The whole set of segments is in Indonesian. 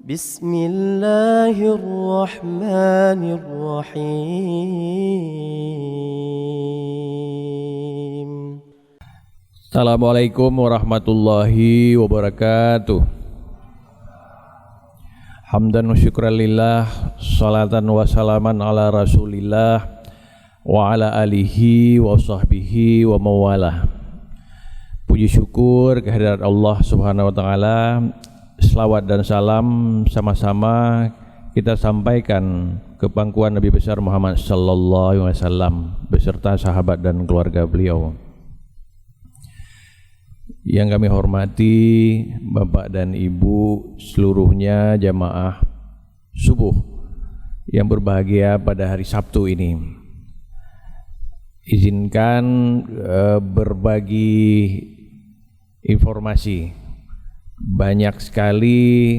Bismillahirrahmanirrahim. Assalamualaikum warahmatullahi wabarakatuh. Hamdan wa syukran lillah, salatan wa salaman ala rasulillah wa ala alihi wa sahbihi wa mawalah. Puji syukur kehadirat Allah subhanahu wa ta'ala. Selawat dan salam sama-sama kita sampaikan ke pangkuan Nabi besar Muhammad sallallahu alaihi wasallam beserta sahabat dan keluarga beliau. Yang kami hormati Bapak dan Ibu seluruhnya jamaah subuh yang berbahagia pada hari Sabtu ini. Izinkan berbagi informasi banyak sekali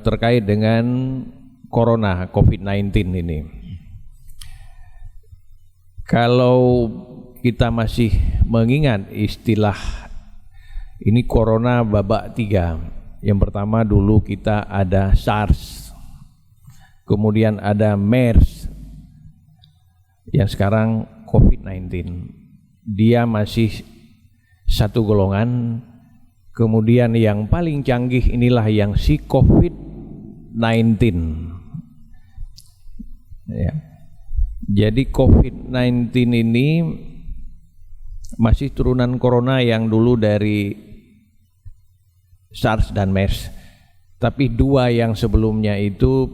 terkait dengan Corona COVID-19 ini. Kalau kita masih mengingat istilah ini Corona babak 3. Yang pertama dulu kita ada SARS, kemudian ada MERS, yang sekarang COVID-19. Dia masih satu golongan. Kemudian yang paling canggih inilah yang si COVID-19. Ya. Jadi COVID-19 ini masih turunan corona yang dulu dari SARS dan MERS. Tapi dua yang sebelumnya itu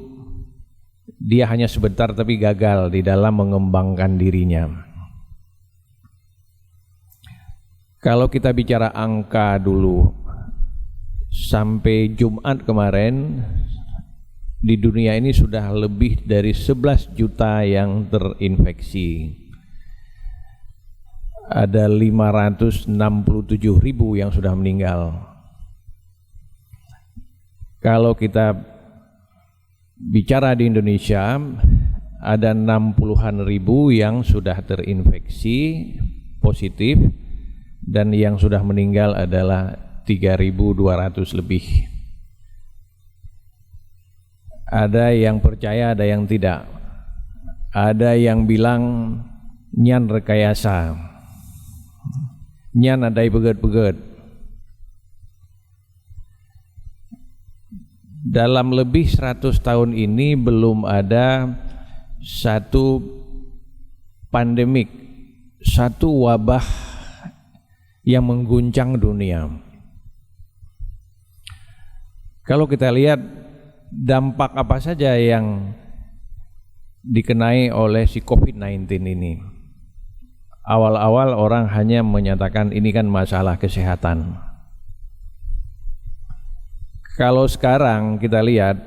dia hanya sebentar tapi gagal di dalam mengembangkan dirinya. Kalau kita bicara angka dulu, sampai Jumat kemarin di dunia ini sudah lebih dari 11 juta yang terinfeksi. Ada 567.000 yang sudah meninggal. Kalau kita bicara di Indonesia, ada 60-an ribu yang sudah terinfeksi positif dan yang sudah meninggal adalah 3.200 lebih. Ada yang percaya, ada yang tidak. Ada yang bilang nyan rekayasa. Nyan adai beget-beget. Dalam lebih 100 tahun ini belum ada satu pandemik, satu wabah yang mengguncang dunia. Kalau kita lihat dampak apa saja yang dikenai oleh si COVID-19 ini. Awal-awal orang hanya menyatakan ini kan masalah kesehatan. Kalau sekarang kita lihat,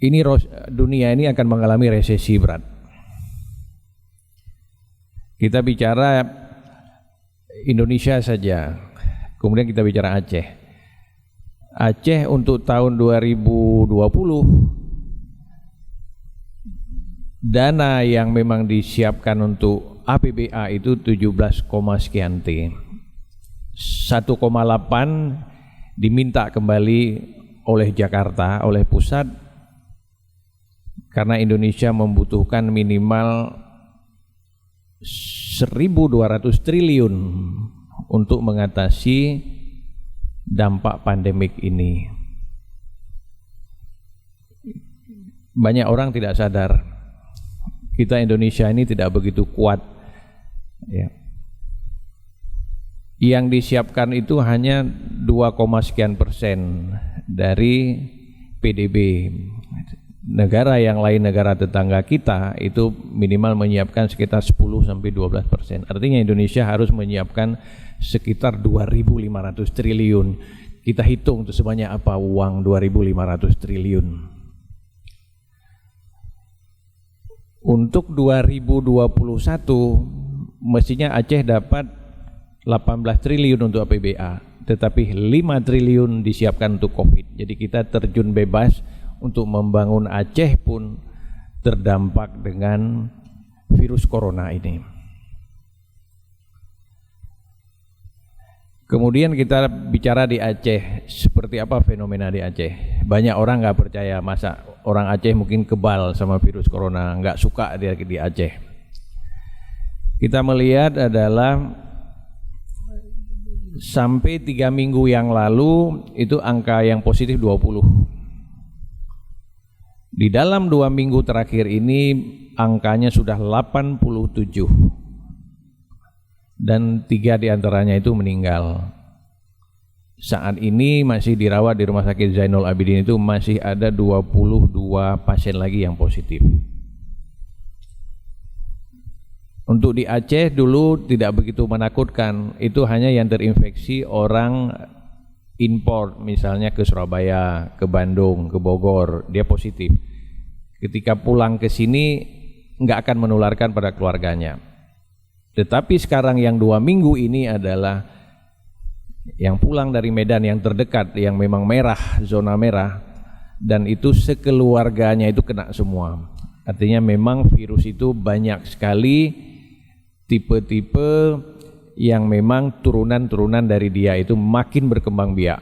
ini dunia ini akan mengalami resesi berat. Kita bicara Indonesia saja, kemudian kita bicara Aceh. Aceh untuk tahun 2020 dana yang memang disiapkan untuk APBA itu 17, sekian T. 1,8 diminta kembali oleh Jakarta, oleh pusat, karena Indonesia membutuhkan minimal 1.200 triliun untuk mengatasi dampak pandemik ini. Banyak orang tidak sadar kita Indonesia ini tidak begitu kuat, ya. Yang disiapkan itu hanya 2, sekian persen dari PDB. Negara yang lain, negara tetangga kita itu minimal menyiapkan sekitar 10-12%. Artinya Indonesia harus menyiapkan sekitar 2.500 triliun. Kita hitung itu sebanyak apa uang 2.500 triliun. Untuk 2021 mestinya Aceh dapat 18 triliun untuk APBA, tetapi 5 triliun disiapkan untuk COVID. Jadi kita terjun bebas untuk membangun Aceh pun terdampak dengan virus corona ini. Kemudian kita bicara di Aceh, seperti apa fenomena di Aceh. Banyak orang nggak percaya, masa orang Aceh mungkin kebal sama virus corona, nggak suka dia di Aceh. Kita melihat adalah sampai 3 minggu yang lalu itu angka yang positif 20. Di dalam 2 minggu terakhir ini angkanya sudah 87. Dan 3 diantaranya itu meninggal. Saat ini masih dirawat di Rumah Sakit Zainul Abidin itu masih ada 22 pasien lagi yang positif. Untuk di Aceh dulu tidak begitu menakutkan, itu hanya yang terinfeksi orang import, misalnya ke Surabaya, ke Bandung, ke Bogor, dia positif. Ketika pulang ke sini nggak akan menularkan pada keluarganya. Tetapi sekarang yang 2 minggu ini adalah yang pulang dari Medan yang terdekat, yang memang merah, zona merah, dan itu sekeluarganya itu kena semua. Artinya memang virus itu banyak sekali tipe-tipe yang memang turunan-turunan dari dia itu makin berkembang biak.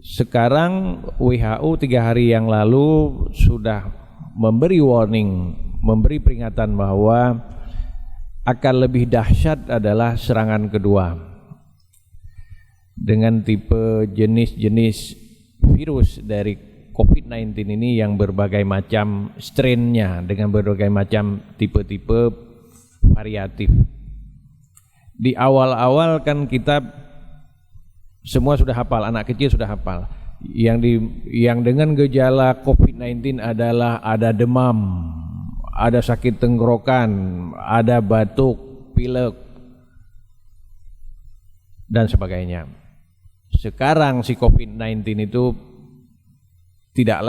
Sekarang WHO 3 hari yang lalu sudah memberi warning, memberi peringatan bahwa akan lebih dahsyat adalah serangan kedua dengan tipe jenis-jenis virus dari COVID-19 ini yang berbagai macam strain-nya, dengan berbagai macam tipe-tipe variatif. Di awal-awal kan kita semua sudah hafal, anak kecil sudah hafal. Yang dengan gejala COVID-19 adalah ada demam, ada sakit tenggorokan, ada batuk, pilek, dan sebagainya. Sekarang si COVID-19 itu tidak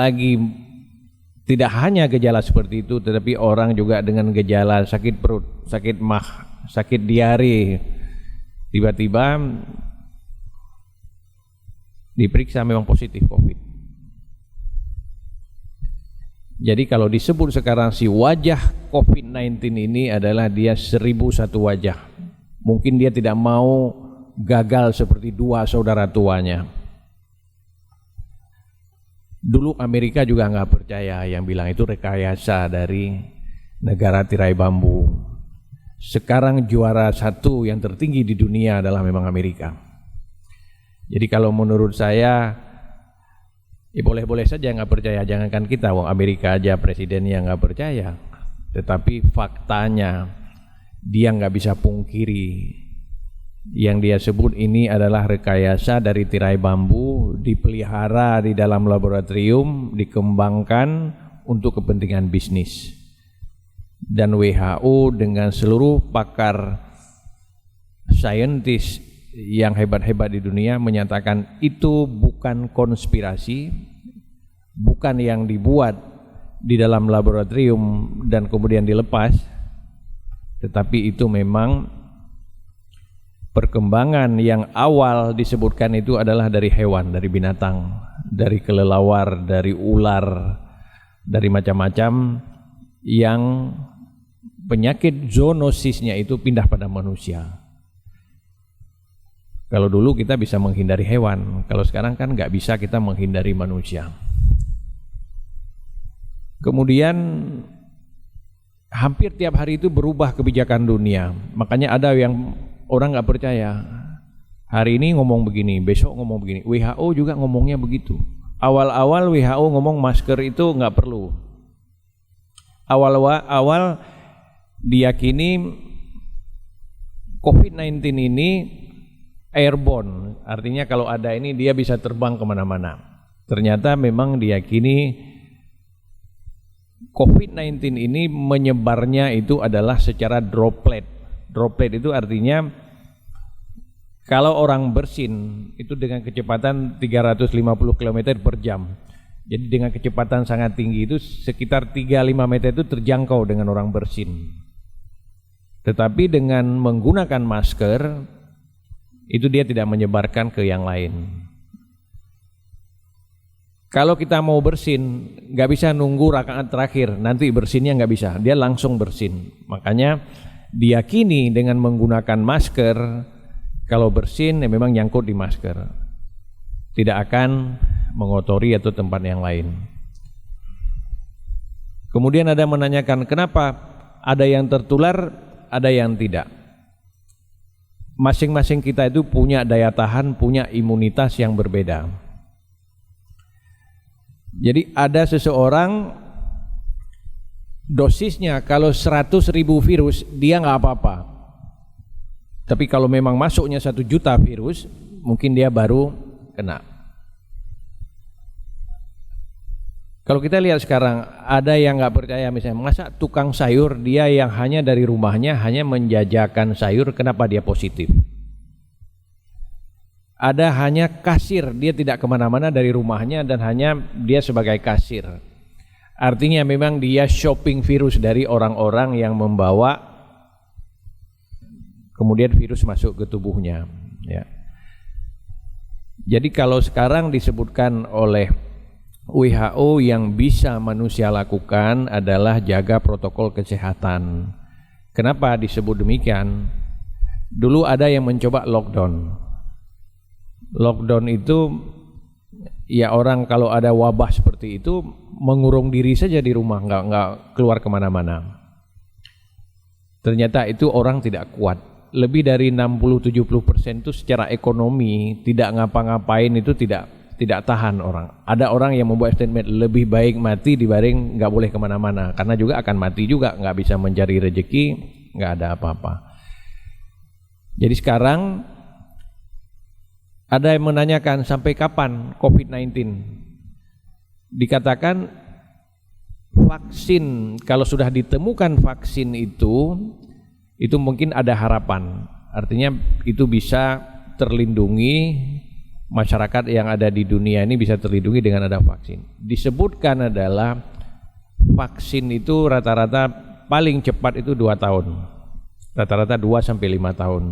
hanya gejala seperti itu, tetapi orang juga dengan gejala sakit perut, sakit mah, sakit diare, tiba-tiba diperiksa memang positif COVID. Jadi kalau disebut sekarang si wajah COVID-19 ini adalah dia 1001 wajah. Mungkin dia tidak mau gagal seperti 2 saudara tuanya. Dulu Amerika juga nggak percaya, yang bilang itu rekayasa dari negara tirai bambu. Sekarang juara 1 yang tertinggi di dunia adalah memang Amerika. Jadi kalau menurut saya, ya boleh-boleh saja nggak percaya, jangankan kita, wong Amerika aja presidennya nggak percaya. Tetapi faktanya dia nggak bisa pungkiri, yang dia sebut ini adalah rekayasa dari tirai bambu, dipelihara di dalam laboratorium, dikembangkan untuk kepentingan bisnis. Dan WHO dengan seluruh pakar saintis yang hebat-hebat di dunia menyatakan itu bukan konspirasi, bukan yang dibuat di dalam laboratorium dan kemudian dilepas, tetapi itu memang perkembangan yang awal disebutkan itu adalah dari hewan, dari binatang, dari kelelawar, dari ular, dari macam-macam, yang penyakit zoonosisnya itu pindah pada manusia. Kalau dulu kita bisa menghindari hewan, kalau sekarang kan nggak bisa kita menghindari manusia. Kemudian hampir tiap hari itu berubah kebijakan dunia. Makanya ada yang orang nggak percaya. Hari ini ngomong begini, besok ngomong begini. WHO juga ngomongnya begitu. Awal-awal WHO ngomong masker itu nggak perlu. Awal diyakini COVID-19 ini airborne, artinya kalau ada ini dia bisa terbang kemana-mana. Ternyata memang diyakini COVID-19 ini menyebarnya itu adalah secara droplet. Droplet itu artinya kalau orang bersin itu dengan kecepatan 350 km per jam. Jadi dengan kecepatan sangat tinggi itu sekitar 3-5 meter itu terjangkau dengan orang bersin. Tetapi dengan menggunakan masker itu dia tidak menyebarkan ke yang lain. Kalau kita mau bersin, nggak bisa nunggu rakaat terakhir, nanti bersinnya nggak bisa, dia langsung bersin. Makanya diyakini dengan menggunakan masker, Kalau bersin ya memang nyangkut di masker, tidak akan mengotori atau tempat yang lain. Kemudian ada menanyakan kenapa ada yang tertular, ada yang tidak. Masing-masing kita itu punya daya tahan, punya imunitas yang berbeda. Jadi ada seseorang dosisnya kalau 100.000 virus dia nggak apa-apa. Tapi kalau memang masuknya 1 juta virus, mungkin dia baru kena. Kalau kita lihat sekarang, ada yang nggak percaya misalnya, masa tukang sayur dia yang hanya dari rumahnya hanya menjajakan sayur, kenapa dia positif? Ada hanya kasir, dia tidak kemana-mana dari rumahnya dan hanya dia sebagai kasir. Artinya memang dia shopping virus dari orang-orang yang membawa, kemudian virus masuk ke tubuhnya. Ya. Jadi kalau sekarang disebutkan oleh WHO yang bisa manusia lakukan adalah jaga protokol kesehatan. Kenapa disebut demikian? Dulu ada yang mencoba lockdown. Lockdown itu ya orang kalau ada wabah seperti itu mengurung diri saja di rumah, nggak keluar kemana-mana. Ternyata itu orang tidak kuat. Lebih dari 60-70% itu secara ekonomi tidak ngapa-ngapain itu tidak tahan orang. Ada orang yang membuat statement lebih baik mati dibanding nggak boleh kemana-mana, karena juga akan mati juga, nggak bisa mencari rezeki, nggak ada apa-apa. Jadi sekarang ada yang menanyakan sampai kapan COVID-19? Dikatakan vaksin, kalau sudah ditemukan vaksin itu mungkin ada harapan. Artinya itu bisa terlindungi, masyarakat yang ada di dunia ini bisa terlindungi dengan ada vaksin. Disebutkan adalah vaksin itu rata-rata paling cepat itu 2 tahun. Rata-rata 2-5 tahun.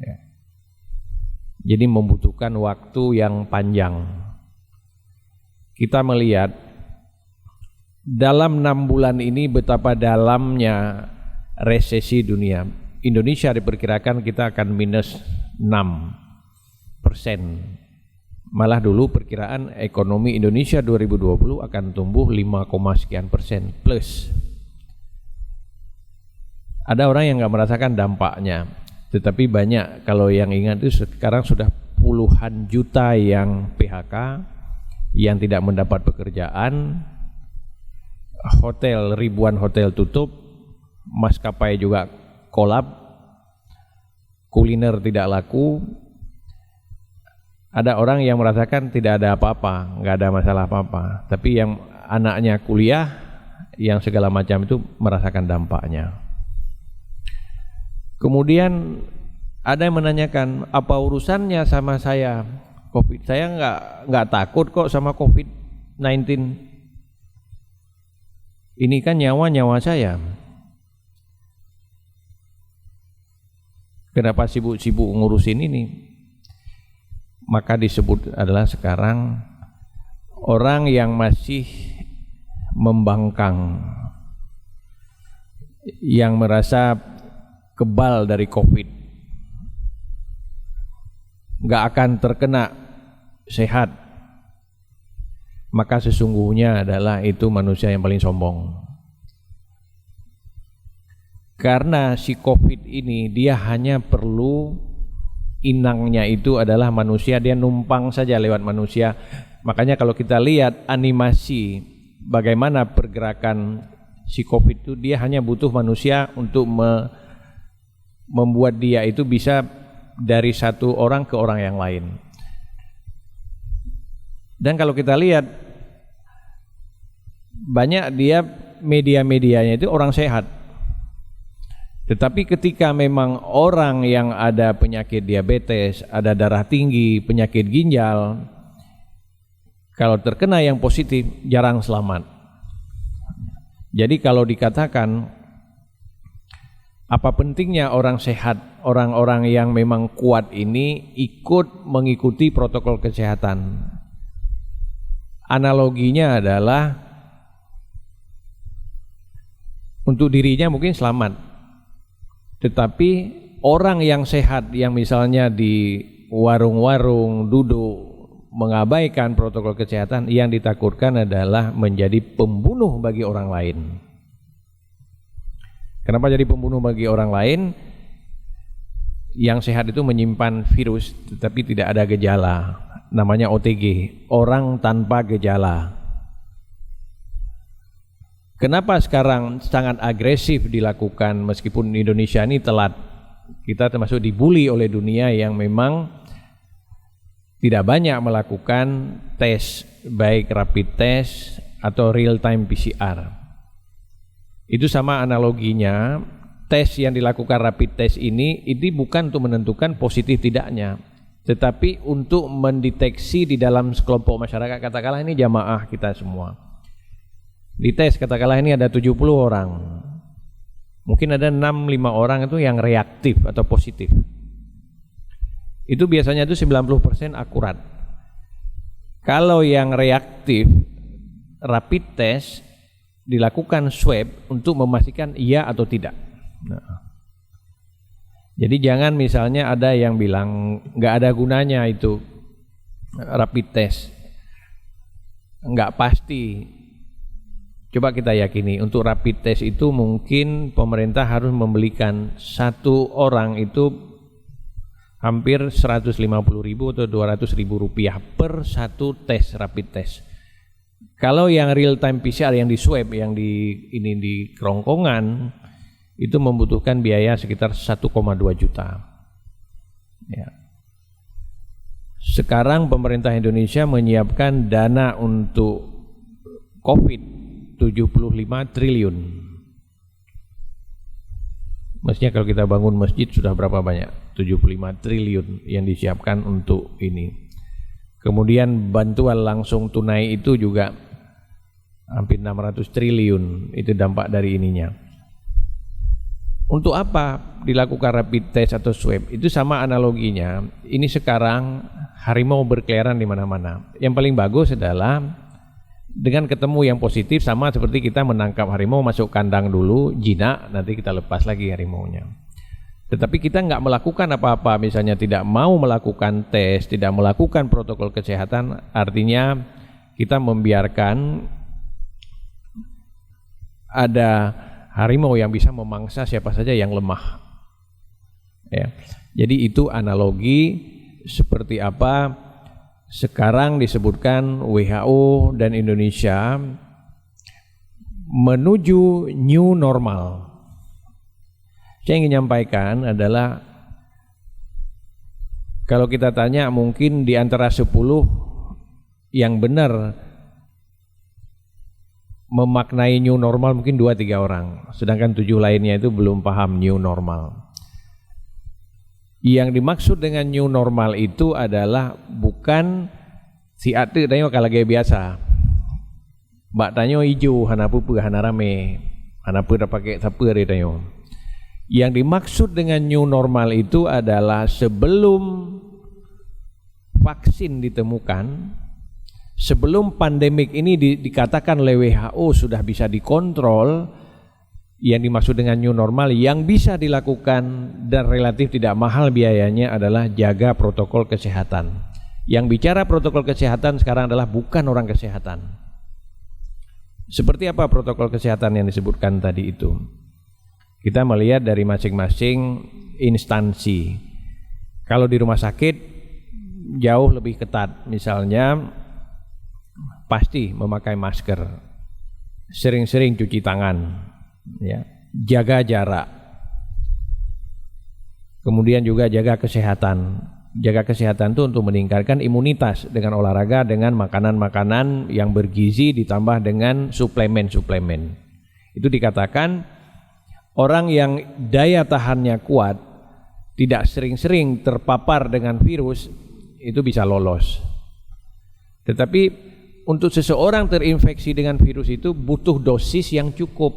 Ya. Jadi membutuhkan waktu yang panjang. Kita melihat dalam 6 bulan ini betapa dalamnya resesi dunia. Indonesia diperkirakan kita akan minus 6%. Malah dulu perkiraan ekonomi Indonesia 2020 akan tumbuh 5,sekian% plus. Ada orang yang nggak merasakan dampaknya, tetapi banyak. Kalau yang ingat itu sekarang sudah puluhan juta yang PHK, yang tidak mendapat pekerjaan, hotel, ribuan hotel tutup, maskapai juga kolab, kuliner tidak laku. Ada orang yang merasakan tidak ada apa-apa, nggak ada masalah apa-apa, tapi yang anaknya kuliah, yang segala macam itu merasakan dampaknya. Kemudian ada yang menanyakan, apa urusannya sama saya COVID? Saya nggak takut kok sama COVID-19. Ini kan nyawa saya. Kenapa sibuk-sibuk ngurusin ini? Maka disebut adalah sekarang orang yang masih membangkang, yang merasa kebal dari COVID, nggak akan terkena, sehat, maka sesungguhnya adalah itu manusia yang paling sombong. Karena si COVID ini dia hanya perlu inangnya itu adalah manusia, dia numpang saja lewat manusia. Makanya kalau kita lihat animasi bagaimana pergerakan si COVID itu, dia hanya butuh manusia untuk membuat dia itu bisa dari satu orang ke orang yang lain. Dan kalau kita lihat banyak dia media-medianya itu orang sehat. Tetapi ketika memang orang yang ada penyakit diabetes, ada darah tinggi, penyakit ginjal, kalau terkena yang positif jarang selamat. Jadi kalau dikatakan apa pentingnya orang sehat, orang-orang yang memang kuat ini ikut mengikuti protokol kesehatan. Analoginya adalah untuk dirinya mungkin selamat, tetapi orang yang sehat yang misalnya di warung-warung duduk mengabaikan protokol kesehatan, yang ditakutkan adalah menjadi pembunuh bagi orang lain. Kenapa jadi pembunuh bagi orang lain? Yang sehat itu menyimpan virus tetapi tidak ada gejala, namanya OTG, orang tanpa gejala. Kenapa sekarang sangat agresif dilakukan meskipun Indonesia ini telat? Kita termasuk dibully oleh dunia yang memang tidak banyak melakukan tes, baik rapid test atau real time PCR. Itu sama analoginya, tes yang dilakukan rapid test ini bukan untuk menentukan positif tidaknya, tetapi untuk mendeteksi di dalam sekelompok masyarakat, katakanlah ini jamaah kita semua. Di tes katakanlah ini ada 70 orang. Mungkin ada 6-5 orang itu yang reaktif atau positif. Itu biasanya itu 90% akurat. Kalau yang reaktif rapid test dilakukan swab untuk memastikan iya atau tidak. Nah. Jadi jangan misalnya ada yang bilang nggak ada gunanya itu rapid test, nggak pasti. Coba kita yakini untuk rapid test itu mungkin pemerintah harus membelikan satu orang itu hampir 150.000 atau 200.000 rupiah per satu tes rapid test. Kalau yang real time PCR yang di swab yang di kerongkongan itu membutuhkan biaya sekitar 1,2 juta. Ya. Sekarang pemerintah Indonesia menyiapkan dana untuk COVID 75 triliun. Mestinya kalau kita bangun masjid sudah berapa banyak? 75 triliun yang disiapkan untuk ini. Kemudian bantuan langsung tunai itu juga hampir 600 triliun, itu dampak dari ininya. Untuk apa dilakukan rapid test atau swab? Itu sama analoginya. Ini sekarang harimau berkeliaran di mana-mana. Yang paling bagus adalah dengan ketemu yang positif, sama seperti kita menangkap harimau, masuk kandang dulu, jinak, nanti kita lepas lagi harimaunya. Tetapi kita nggak melakukan apa-apa, misalnya tidak mau melakukan tes, tidak melakukan protokol kesehatan, artinya kita membiarkan ada harimau yang bisa memangsa siapa saja yang lemah. Ya. Jadi itu analogi seperti apa sekarang disebutkan WHO dan Indonesia menuju new normal. Saya ingin menyampaikan adalah kalau kita tanya mungkin di antara 10 yang benar memaknai new normal mungkin 2-3 orang, sedangkan 7 lainnya itu belum paham new normal. Yang dimaksud dengan new normal itu adalah bukan si ate tanyo kalau gaya biasa. Mbak tanyo hijau, hana pupu, hana rame, hana pura pakai siapa dia tanyo. Yang dimaksud dengan new normal itu adalah sebelum vaksin ditemukan, sebelum pandemik ini dikatakan oleh WHO sudah bisa dikontrol. Yang dimaksud dengan new normal yang bisa dilakukan dan relatif tidak mahal biayanya adalah jaga protokol kesehatan. Yang bicara protokol kesehatan sekarang adalah bukan orang kesehatan. Seperti apa protokol kesehatan yang disebutkan tadi itu? Kita melihat dari masing-masing instansi. Kalau di rumah sakit jauh lebih ketat, misalnya pasti memakai masker, sering-sering cuci tangan, ya, jaga jarak, kemudian juga jaga kesehatan. Jaga kesehatan itu untuk meningkatkan imunitas dengan olahraga, dengan makanan-makanan yang bergizi ditambah dengan suplemen-suplemen. Itu dikatakan orang yang daya tahannya kuat, tidak sering-sering terpapar dengan virus, itu bisa lolos. Tetapi untuk seseorang terinfeksi dengan virus itu butuh dosis yang cukup.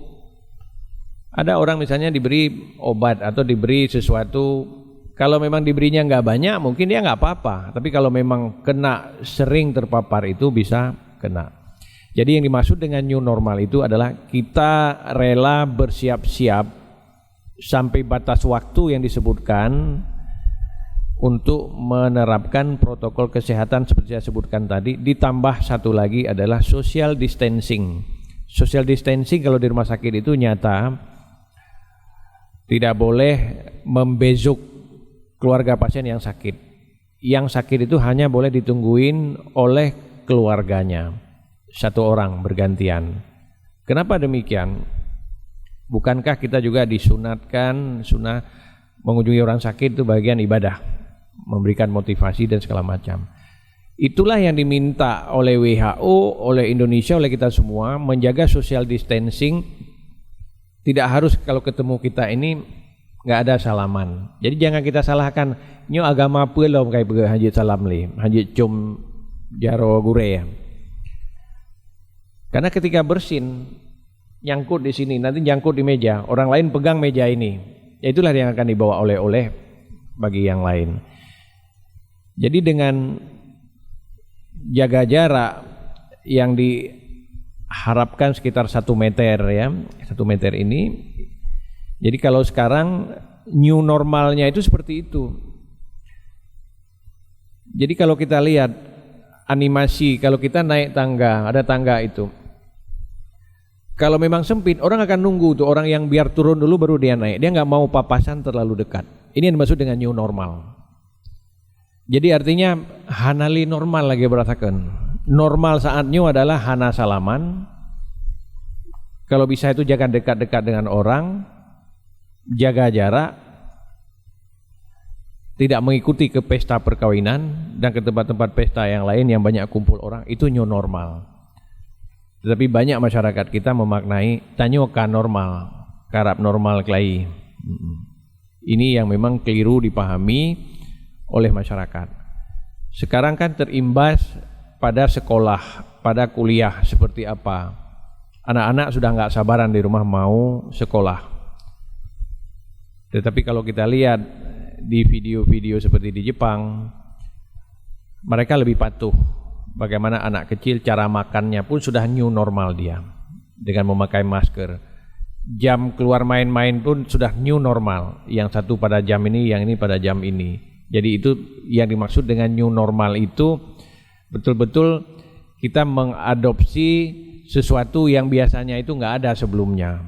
Ada orang misalnya diberi obat atau diberi sesuatu, kalau memang diberinya nggak banyak mungkin dia nggak apa-apa, tapi kalau memang kena sering terpapar itu bisa kena. Jadi yang dimaksud dengan new normal itu adalah kita rela bersiap-siap sampai batas waktu yang disebutkan untuk menerapkan protokol kesehatan seperti saya sebutkan tadi, ditambah satu lagi adalah social distancing. Social distancing kalau di rumah sakit itu nyata, tidak boleh membezuk keluarga pasien yang sakit. Yang sakit itu hanya boleh ditungguin oleh keluarganya, satu orang bergantian. Kenapa demikian? Bukankah kita juga disunatkan sunnah mengunjungi orang sakit itu bagian ibadah, memberikan motivasi dan segala macam. Itulah yang diminta oleh WHO, oleh Indonesia, oleh kita semua, menjaga social distancing. Tidak harus kalau ketemu kita ini nggak ada salaman. Jadi jangan kita salahkan, nyo agama apa lo kayak begitu haji salam li, haji cum jaro gure ya. Karena ketika bersin nyangkut di sini, nanti nyangkut di meja, orang lain pegang meja ini. Ya itulah yang akan dibawa oleh-oleh bagi yang lain. Jadi dengan jaga jarak yang diharapkan sekitar 1 meter ya, 1 meter ini. Jadi kalau sekarang new normalnya itu seperti itu. Jadi kalau kita lihat animasi, kalau kita naik tangga, ada tangga itu. Kalau memang sempit, orang akan nunggu tuh orang yang biar turun dulu baru dia naik. Dia nggak mau papasan terlalu dekat. Ini yang dimaksud dengan new normal. Jadi artinya hanali normal lagi berasakan. Normal saat new adalah hana salaman. Kalau bisa itu jangan dekat-dekat dengan orang, jaga jarak, tidak mengikuti ke pesta perkawinan dan ke tempat-tempat pesta yang lain yang banyak kumpul orang. Itu new normal. Tetapi banyak masyarakat kita memaknai tanyo ka normal, karap normal kelai. Ini yang memang keliru dipahami oleh masyarakat. Sekarang kan terimbas pada sekolah, pada kuliah seperti apa. Anak-anak sudah nggak sabaran di rumah mau sekolah. Tetapi kalau kita lihat di video-video seperti di Jepang, mereka lebih patuh. Bagaimana anak kecil cara makannya pun sudah new normal dia dengan memakai masker. Jam keluar main-main pun sudah new normal. Yang satu pada jam ini, yang ini pada jam ini. Jadi itu yang dimaksud dengan new normal itu betul-betul kita mengadopsi sesuatu yang biasanya itu nggak ada sebelumnya.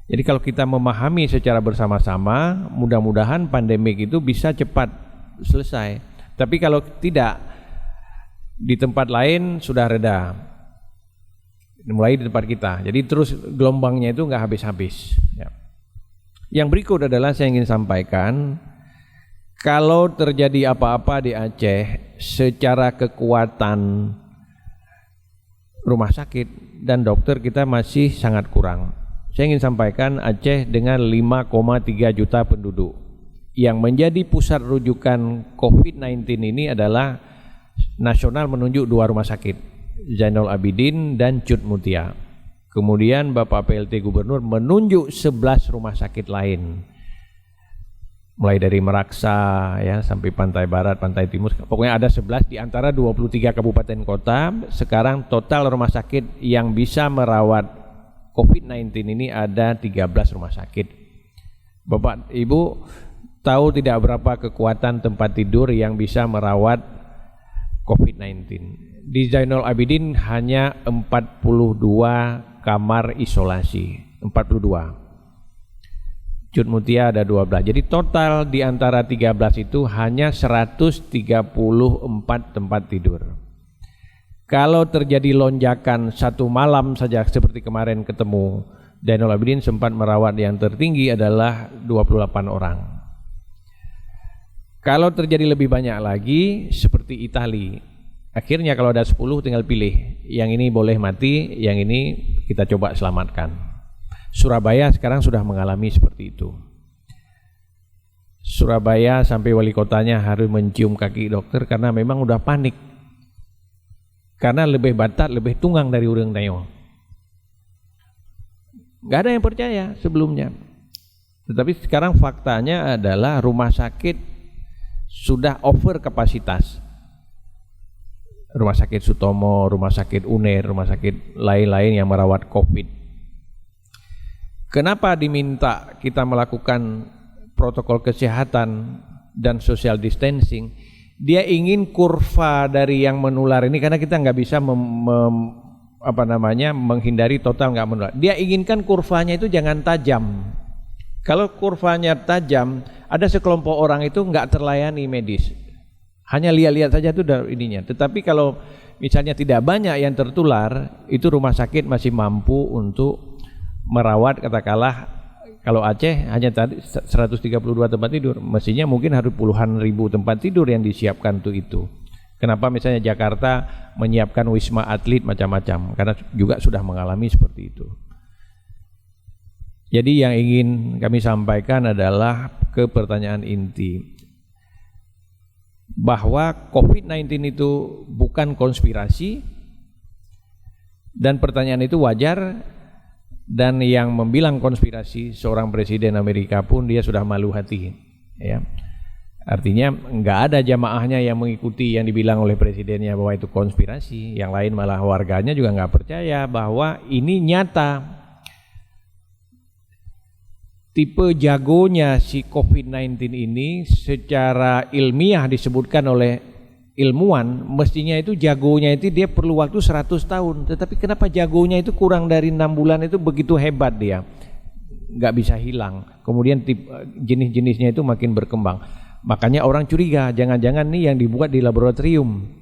Jadi kalau kita memahami secara bersama-sama, mudah-mudahan pandemik itu bisa cepat selesai. Tapi kalau tidak, di tempat lain sudah reda, mulai di tempat kita. Jadi terus gelombangnya itu nggak habis-habis. Ya. Yang berikut adalah saya ingin sampaikan, kalau terjadi apa-apa di Aceh, secara kekuatan rumah sakit dan dokter kita masih sangat kurang. Saya ingin sampaikan Aceh dengan 5,3 juta penduduk. Yang menjadi pusat rujukan COVID-19 ini adalah nasional menunjuk 2 rumah sakit, Zainal Abidin dan Cut Mutia. Kemudian Bapak PLT Gubernur menunjuk 11 rumah sakit lain. Mulai dari Meraksa ya sampai Pantai Barat, Pantai Timur, pokoknya ada 11 di antara 23 kabupaten kota. Sekarang total rumah sakit yang bisa merawat COVID-19 ini ada 13 rumah sakit. Bapak Ibu tahu tidak berapa kekuatan tempat tidur yang bisa merawat COVID-19. Di Zainal Abidin hanya 42 kamar isolasi, 42. Cut Mutia ada 12. Jadi total di antara 13 itu hanya 134 tempat tidur. Kalau terjadi lonjakan satu malam saja seperti kemarin ketemu, Zainal Abidin sempat merawat yang tertinggi adalah 28 orang. Kalau terjadi lebih banyak lagi seperti Itali, akhirnya kalau ada 10 tinggal pilih, yang ini boleh mati, yang ini kita coba selamatkan. Surabaya sekarang sudah mengalami seperti itu. Surabaya sampai wali kotanya harus mencium kaki dokter karena memang udah panik. Karena lebih batat, lebih tunggang dari urang neo. Gak ada yang percaya sebelumnya. Tetapi sekarang faktanya adalah rumah sakit sudah over kapasitas. Rumah sakit Sutomo, rumah sakit UNER, rumah sakit lain-lain yang merawat COVID. Kenapa diminta kita melakukan protokol kesehatan dan social distancing? Dia ingin kurva dari yang menular ini, karena kita nggak bisa menghindari total nggak menular. Dia inginkan kurvanya itu jangan tajam. Kalau kurvanya tajam, ada sekelompok orang itu nggak terlayani medis. Hanya lihat-lihat saja itu dari ininya. Tetapi kalau misalnya tidak banyak yang tertular, itu rumah sakit masih mampu untuk merawat, katakanlah kalau Aceh hanya tadi 132 tempat tidur, mestinya mungkin harus puluhan ribu tempat tidur yang disiapkan untuk itu. Kenapa misalnya Jakarta menyiapkan wisma atlet macam-macam, karena juga sudah mengalami seperti itu. Jadi yang ingin kami sampaikan adalah ke pertanyaan inti, bahwa COVID-19 itu bukan konspirasi, dan pertanyaan itu wajar. Dan yang membilang konspirasi seorang presiden Amerika pun dia sudah malu hati, ya. Artinya nggak ada jamaahnya yang mengikuti yang dibilang oleh presidennya bahwa itu konspirasi. Yang lain malah warganya juga nggak percaya bahwa ini nyata. Tipe jagonya si COVID-19 ini secara ilmiah disebutkan oleh ilmuwan, mestinya itu jagonya itu dia perlu waktu 100 tahun. Tetapi kenapa jagonya itu kurang dari 6 bulan itu begitu hebat dia? Nggak bisa hilang. Kemudian jenis-jenisnya itu makin berkembang. Makanya orang curiga, jangan-jangan nih yang dibuat di laboratorium.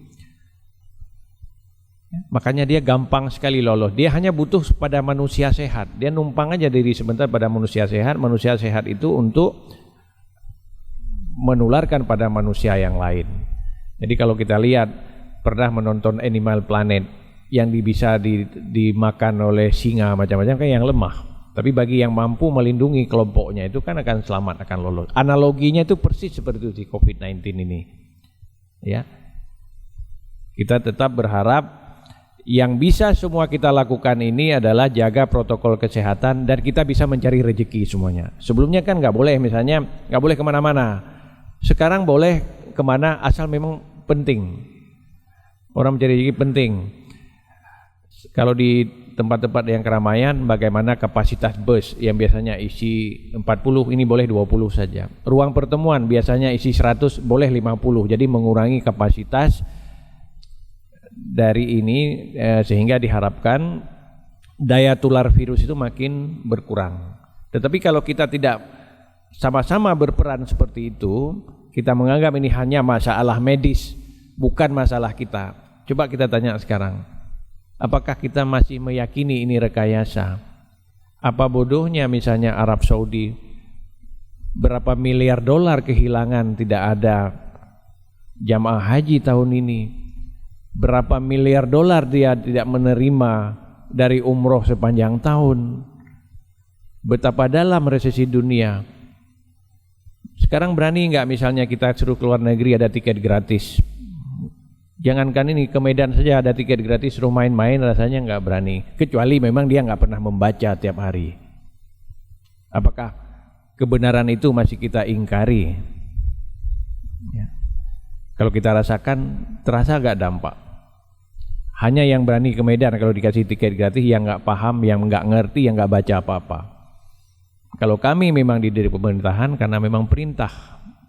Makanya dia gampang sekali lolos. Dia hanya butuh pada manusia sehat. Dia numpang aja diri sebentar pada manusia sehat. Manusia sehat itu untuk menularkan pada manusia yang lain. Jadi kalau kita lihat, pernah menonton Animal Planet yang bisa dimakan oleh singa macam-macam, kan yang lemah. Tapi bagi yang mampu melindungi kelompoknya itu kan akan selamat, akan lolos. Analoginya itu persis seperti itu di COVID-19 ini. Ya. Kita tetap berharap yang bisa semua kita lakukan ini adalah jaga protokol kesehatan dan kita bisa mencari rezeki semuanya. Sebelumnya kan nggak boleh, misalnya nggak boleh kemana-mana. Sekarang boleh kemana asal memang penting. Orang mencari rezeki penting. Kalau di tempat-tempat yang keramaian, bagaimana kapasitas bus yang biasanya isi 40, ini boleh 20 saja. Ruang pertemuan biasanya isi 100, boleh 50. Jadi mengurangi kapasitas dari ini sehingga diharapkan daya tular virus itu makin berkurang. Tetapi kalau kita tidak sama-sama berperan seperti itu, kita menganggap ini hanya masalah medis, bukan masalah kita. Coba kita tanya sekarang, apakah kita masih meyakini ini rekayasa? Apa bodohnya misalnya Arab Saudi, berapa miliar dolar kehilangan tidak ada jamaah haji tahun ini, berapa miliar dolar dia tidak menerima dari umroh sepanjang tahun, betapa dalam resesi dunia. Sekarang berani nggak misalnya kita suruh keluar negeri ada tiket gratis? Jangankan ini, ke Medan saja ada tiket gratis, suruh main-main rasanya nggak berani. Kecuali memang dia nggak pernah membaca tiap hari. Apakah kebenaran itu masih kita ingkari? Ya. Kalau kita rasakan, terasa nggak dampak? Hanya yang berani ke Medan kalau dikasih tiket gratis, yang nggak paham, yang nggak ngerti, yang nggak baca apa-apa. Kalau kami memang di dari pemerintahan karena memang perintah,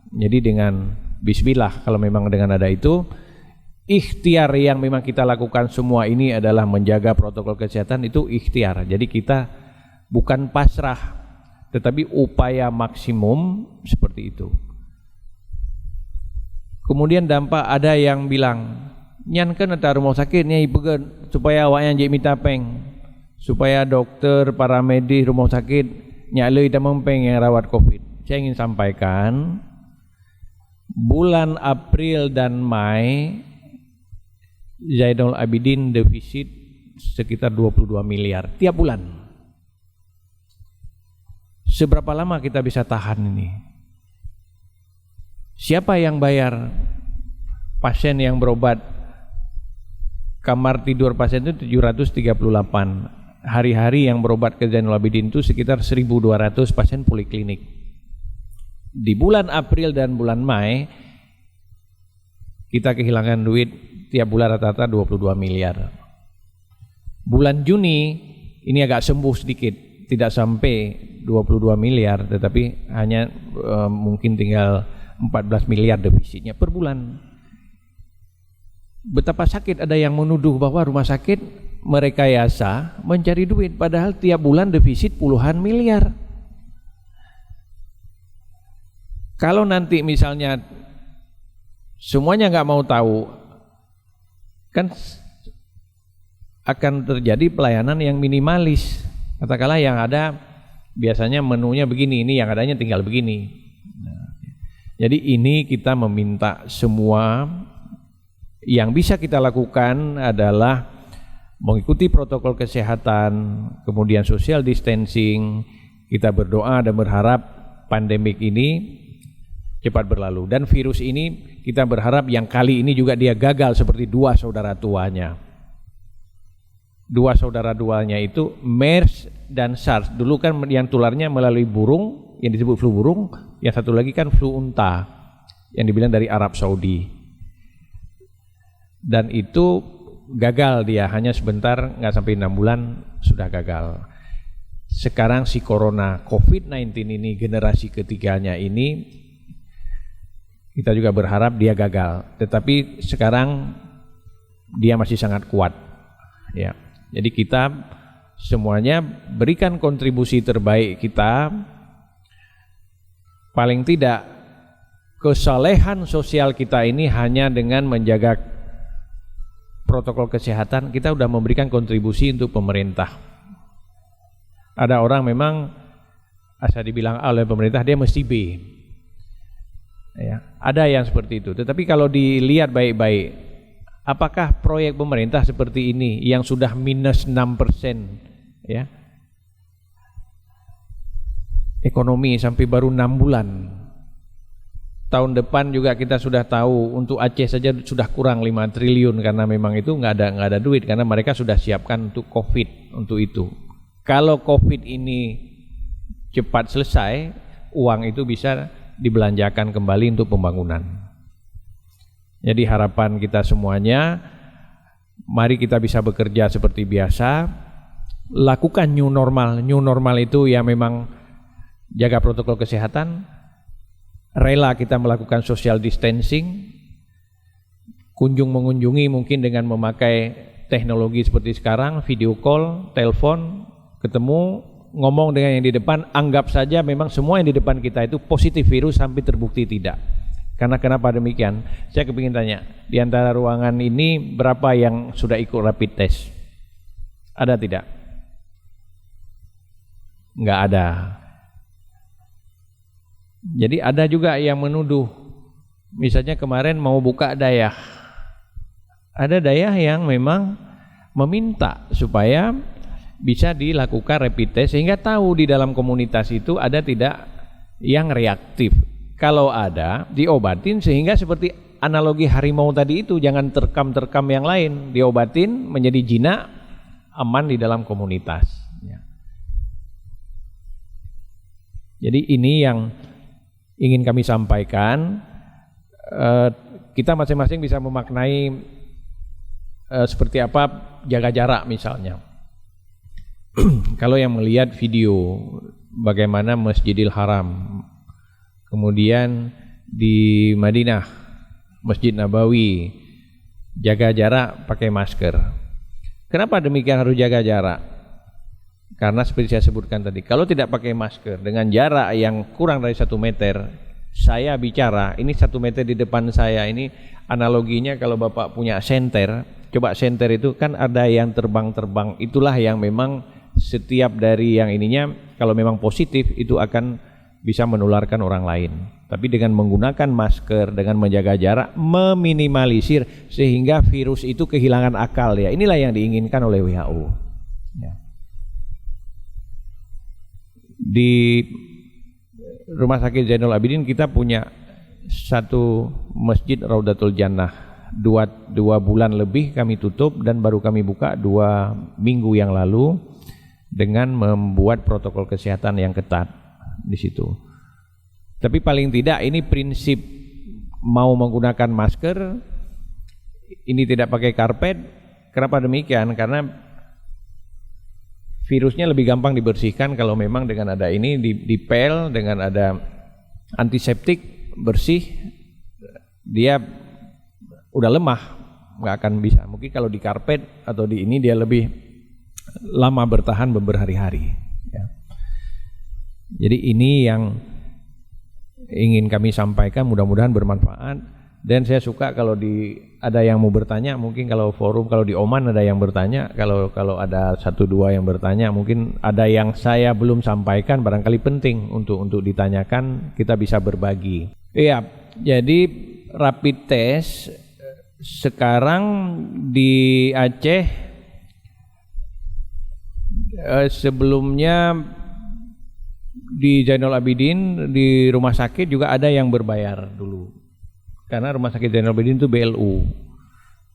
jadi dengan bismillah, kalau memang dengan ada itu, ikhtiar yang memang kita lakukan semua ini adalah menjaga protokol kesehatan, itu ikhtiar. Jadi kita bukan pasrah, tetapi upaya maksimum seperti itu. Kemudian dampak, ada yang bilang, nyan kan ada rumah sakit nyai pegen supaya awaknya jadi minta peng, supaya dokter, para medis rumah sakit nyalui dan mempeng yang rawat COVID. Saya ingin sampaikan, bulan April dan Mei Zainul Abidin defisit sekitar 22 miliar tiap bulan. Seberapa lama kita bisa tahan ini? Siapa yang bayar pasien yang berobat? Kamar tidur pasien itu 738. Hari-hari yang berobat ke Zainul Abidin itu sekitar 1.200 pasien poliklinik. Di bulan April dan bulan Mei kita kehilangan duit tiap bulan rata-rata 22 miliar. Bulan Juni ini agak sembuh sedikit, tidak sampai 22 miliar, tetapi hanya mungkin tinggal 14 miliar defisitnya per bulan. Betapa sakit ada yang menuduh bahwa rumah sakit merekayasa mencari duit, padahal tiap bulan defisit puluhan miliar. Kalau nanti misalnya semuanya nggak mau tahu, kan akan terjadi pelayanan yang minimalis. Katakanlah yang ada biasanya menunya begini, ini yang adanya tinggal begini. Jadi ini kita meminta semua yang bisa kita lakukan adalah mengikuti protokol kesehatan, kemudian social distancing. Kita berdoa dan berharap pandemik ini cepat berlalu, dan virus ini kita berharap yang kali ini juga dia gagal seperti dua saudara tuanya. Dua saudara tuanya itu MERS dan SARS. Dulu kan yang tularnya melalui burung yang disebut flu burung, yang satu lagi kan flu unta yang dibilang dari Arab Saudi. Dan itu gagal dia, hanya sebentar, nggak sampai 6 bulan sudah gagal. Sekarang si corona COVID-19 ini generasi ketiganya ini kita juga berharap dia gagal, tetapi sekarang dia masih sangat kuat. Ya, jadi kita semuanya berikan kontribusi terbaik kita. Paling tidak kesalehan sosial kita ini hanya dengan menjaga protokol kesehatan, kita sudah memberikan kontribusi untuk pemerintah. Ada orang memang asal dibilang A oleh pemerintah dia mesti B. Ya, ada yang seperti itu. Tetapi kalau dilihat baik-baik, apakah proyek pemerintah seperti ini yang sudah minus 6%, ya, ekonomi sampai baru 6 bulan. Tahun depan juga kita sudah tahu untuk Aceh saja sudah kurang 5 triliun karena memang itu nggak ada duit, karena mereka sudah siapkan untuk COVID untuk itu. Kalau COVID ini cepat selesai, uang itu bisa dibelanjakan kembali untuk pembangunan. Jadi harapan kita semuanya, mari kita bisa bekerja seperti biasa, lakukan new normal. New normal itu ya memang jaga protokol kesehatan, rela kita melakukan social distancing, kunjung mengunjungi mungkin dengan memakai teknologi seperti sekarang, video call, telepon, ketemu, ngomong dengan yang di depan. Anggap saja memang semua yang di depan kita itu positif virus sampai terbukti tidak. Karena kenapa demikian? Saya kepingin tanya, di antara ruangan ini berapa yang sudah ikut rapid test? Ada tidak? Enggak ada. Jadi ada juga yang menuduh, misalnya kemarin mau buka dayah. Ada dayah yang memang meminta supaya bisa dilakukan rapid test sehingga tahu di dalam komunitas itu ada tidak yang reaktif. Kalau ada, diobatin sehingga seperti analogi harimau tadi itu, jangan terkam-terkam yang lain, diobatin menjadi jinak, aman di dalam komunitas. Jadi ini yang ingin kami sampaikan. Kita masing-masing bisa memaknai seperti apa jaga jarak misalnya. Kalau yang melihat video bagaimana Masjidil Haram, kemudian di Madinah, Masjid Nabawi, jaga jarak pakai masker. Kenapa demikian harus jaga jarak? Karena seperti saya sebutkan tadi, kalau tidak pakai masker dengan jarak yang kurang dari 1 meter, saya bicara, ini 1 meter di depan saya, ini analoginya kalau Bapak punya senter, coba senter itu kan ada yang terbang-terbang, itulah yang memang setiap dari yang ininya kalau memang positif itu akan bisa menularkan orang lain. Tapi dengan menggunakan masker, dengan menjaga jarak, meminimalisir sehingga virus itu kehilangan akal ya. Inilah yang diinginkan oleh WHO. Ya. Di Rumah Sakit Zainul Abidin kita punya satu masjid Raudatul Jannah. Dua bulan lebih kami tutup dan baru kami buka 2 minggu yang lalu dengan membuat protokol kesehatan yang ketat di situ. Tapi paling tidak ini prinsip mau menggunakan masker, ini tidak pakai karpet. Kenapa demikian? Karena virusnya lebih gampang dibersihkan kalau memang dengan ada ini dipel, dengan ada antiseptik bersih, dia udah lemah, nggak akan bisa. Mungkin kalau di karpet atau di ini dia lebih lama bertahan berhari-hari. Ya. Jadi ini yang ingin kami sampaikan, mudah-mudahan bermanfaat. Dan saya suka kalau ada yang mau bertanya, mungkin kalau forum, kalau di Oman ada yang bertanya, kalau ada 1-2 yang bertanya, mungkin ada yang saya belum sampaikan, barangkali penting untuk ditanyakan, kita bisa berbagi. Iya, jadi rapid test sekarang di Aceh sebelumnya di Zainul Abidin di rumah sakit juga ada yang berbayar dulu. Karena rumah sakit Zainul Abidin itu BLU.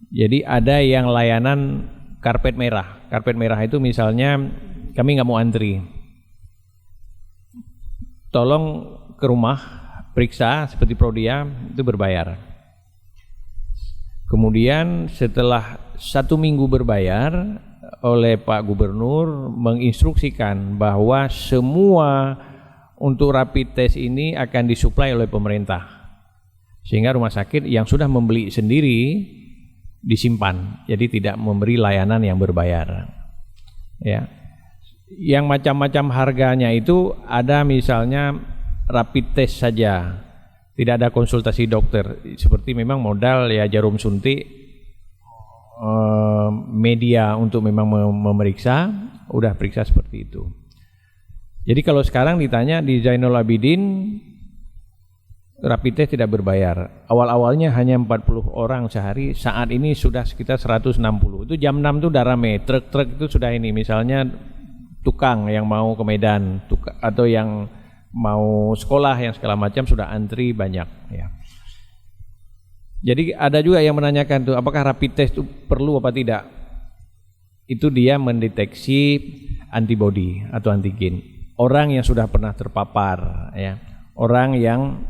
Jadi ada yang layanan karpet merah. Karpet merah itu misalnya kami nggak mau antri. Tolong ke rumah, periksa seperti Prodia, itu berbayar. Kemudian setelah 1 minggu berbayar, oleh Pak Gubernur menginstruksikan bahwa semua untuk rapid test ini akan disuplai oleh pemerintah. Sehingga rumah sakit yang sudah membeli sendiri disimpan, jadi tidak memberi layanan yang berbayar. Ya, yang macam-macam harganya itu ada misalnya rapid test saja, tidak ada konsultasi dokter, seperti memang modal ya jarum suntik, media untuk memang memeriksa, udah periksa seperti itu. Jadi kalau sekarang ditanya di Zainul Abidin rapid test tidak berbayar. Awal-awalnya hanya 40 orang sehari, saat ini sudah sekitar 160. Itu jam 6 itu udah rame, truk-truk itu sudah ini, misalnya tukang yang mau ke Medan atau yang mau sekolah yang segala macam sudah antri banyak ya. Jadi ada juga yang menanyakan tuh apakah rapid test itu perlu apa tidak. Itu dia mendeteksi antibodi atau antigen. Orang yang sudah pernah terpapar ya. Orang yang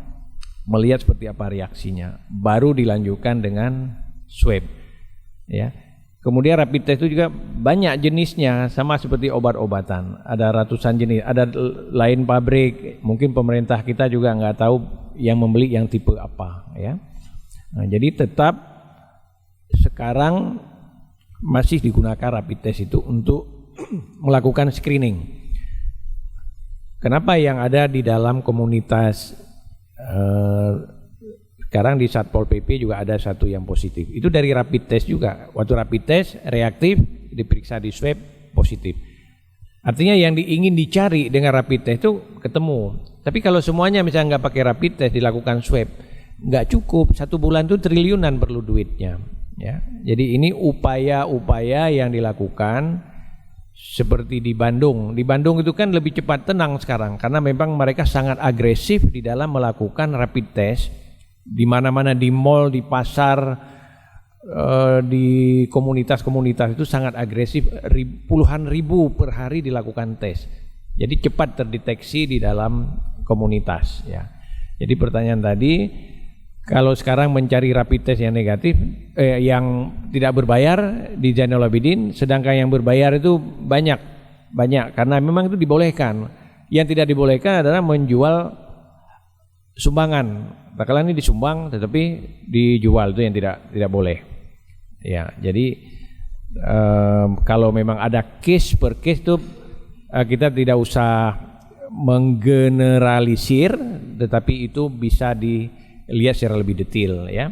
melihat seperti apa reaksinya, baru dilanjutkan dengan swab. Ya. Kemudian rapid test itu juga banyak jenisnya, sama seperti obat-obatan. Ada ratusan jenis, ada lain pabrik. Mungkin pemerintah kita juga nggak tahu yang membeli yang tipe apa. Ya. Nah, jadi tetap sekarang masih digunakan rapid test itu untuk melakukan screening. Kenapa yang ada di dalam komunitas sekarang di Satpol PP juga ada satu yang positif. Itu dari rapid test juga. Waktu rapid test reaktif, diperiksa di swab positif. Artinya yang ingin dicari dengan rapid test itu ketemu. Tapi kalau semuanya misalnya nggak pakai rapid test dilakukan swab, nggak cukup. 1 bulan itu triliunan perlu duitnya. Ya. Jadi ini upaya-upaya yang dilakukan. Seperti di Bandung. Di Bandung itu kan lebih cepat tenang sekarang karena memang mereka sangat agresif di dalam melakukan rapid test. Di mana-mana di mall, di pasar, di komunitas-komunitas itu sangat agresif, puluhan ribu per hari dilakukan tes. Jadi cepat terdeteksi di dalam komunitas ya. Jadi pertanyaan tadi, kalau sekarang mencari rapid test yang negatif, yang tidak berbayar di Zainul Abidin, sedangkan yang berbayar itu banyak karena memang itu dibolehkan. Yang tidak dibolehkan adalah menjual sumbangan. Bakalan ini disumbang, tetapi dijual itu yang tidak boleh. Ya, jadi kalau memang ada case per case itu kita tidak usah menggeneralisir, tetapi itu bisa dilihat secara lebih detail ya.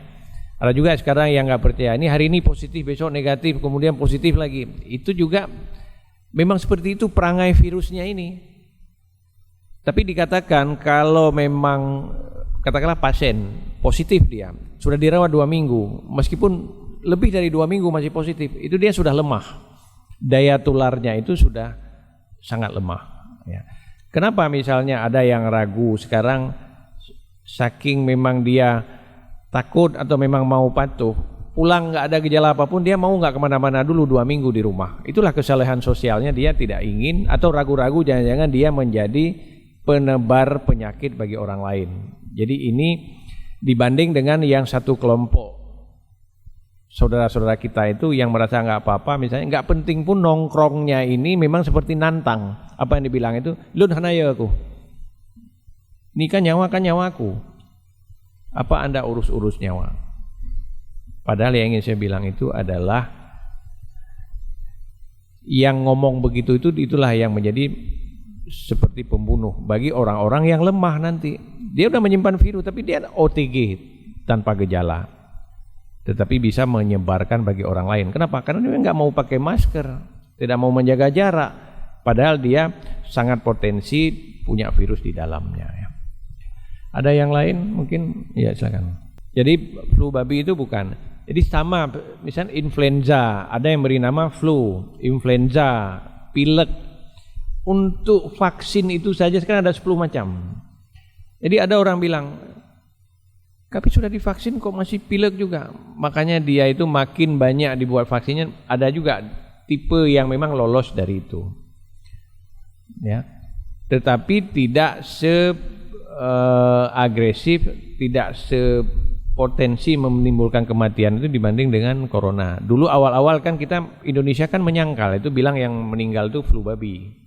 Ada juga sekarang yang nggak percaya, ini hari ini positif, besok negatif, kemudian positif lagi. Itu juga memang seperti itu perangai virusnya ini. Tapi dikatakan kalau memang katakanlah pasien positif dia, sudah dirawat 2 minggu, meskipun lebih dari 2 minggu masih positif, itu dia sudah lemah. Daya tularnya itu sudah sangat lemah ya. Kenapa misalnya ada yang ragu sekarang, saking memang dia takut atau memang mau patuh, pulang nggak ada gejala apapun, dia mau nggak kemana-mana dulu 2 minggu di rumah. Itulah kesalahan sosialnya, dia tidak ingin atau ragu-ragu jangan-jangan dia menjadi penebar penyakit bagi orang lain. Jadi ini dibanding dengan yang satu kelompok saudara-saudara kita itu yang merasa nggak apa-apa, misalnya nggak penting pun nongkrongnya ini memang seperti nantang. Apa yang dibilang itu, lun hanaya aku, ini kan nyawaku. Apa Anda urus-urus nyawa? Padahal yang ingin saya bilang itu adalah yang ngomong begitu itulah yang menjadi seperti pembunuh bagi orang-orang yang lemah nanti. Dia udah menyimpan virus tapi dia OTG tanpa gejala, tetapi bisa menyebarkan bagi orang lain. Kenapa? Karena dia nggak mau pakai masker, tidak mau menjaga jarak, padahal dia sangat potensi punya virus di dalamnya. Ada yang lain mungkin? Ya silakan. Jadi flu babi itu bukan. Jadi sama, misalnya influenza, ada yang beri nama flu, influenza, pilek. Untuk vaksin itu saja sekarang ada 10 macam. Jadi ada orang bilang, tapi sudah divaksin kok masih pilek juga. Makanya dia itu makin banyak dibuat vaksinnya. Ada juga tipe yang memang lolos dari itu. Ya. Tetapi tidak agresif, tidak sepotensi menimbulkan kematian itu dibanding dengan corona. Dulu awal-awal kan Indonesia kan menyangkal, itu bilang yang meninggal itu flu babi.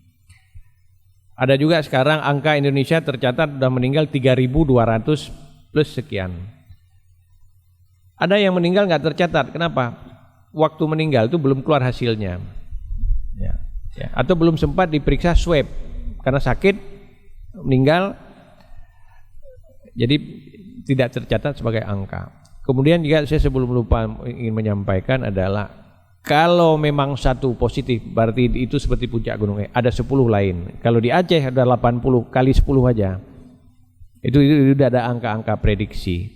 Ada juga sekarang angka Indonesia tercatat sudah meninggal 3.200 plus sekian. Ada yang meninggal nggak tercatat, kenapa? Waktu meninggal itu belum keluar hasilnya, ya. Atau belum sempat diperiksa swab karena sakit meninggal. Jadi tidak tercatat sebagai angka. Kemudian juga saya sebelum lupa ingin menyampaikan adalah kalau memang satu positif berarti itu seperti puncak gunung ada 10 lain. Kalau di Aceh ada 80 kali 10 aja. Itu sudah ada angka-angka prediksi.